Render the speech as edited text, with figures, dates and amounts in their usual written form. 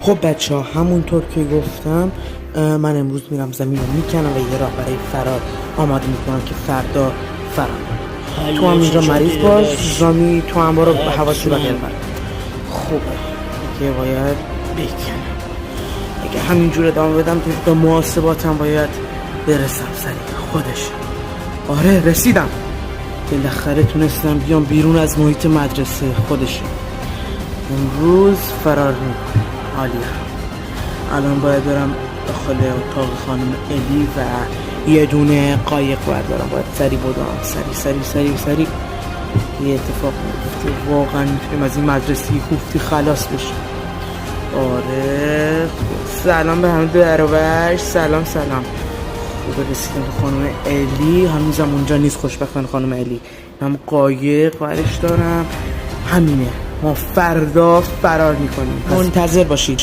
خب بچه ها، همونطور که گفتم من امروز میرم زمین رو میکنم و یه راه برای فرار آماده میکنم که فردا فرار کنم. تو هم اینجا مریض باش زامی، تو هم برو حواسی بقیه بر. خوبه دیگه، باید بکنم. اگه همینجور ادامه بدم به محاسباتم باید برسم سریع خودش. آره رسیدم، بالاخره تونستم بیام بیرون از محیط مدرسه خودش. امروز فرار میکنم. عالیه. الان باید برم داخل اتاق خانم الی و یه دونه قایق بردارم. باید سریع بدوم، سریع یه اتفاق میفته. واقعا میتونیم از این مدرسه کوفتی خلاص بشیم. آره سلام به همه دروش. سلام خوبه رسیدم به خانم الی. هنوزم اونجا نیست خوشبختانه خانم الی. هم قایق برش دارم. همینه، ما فردا فرار میکنیم، منتظر باشید.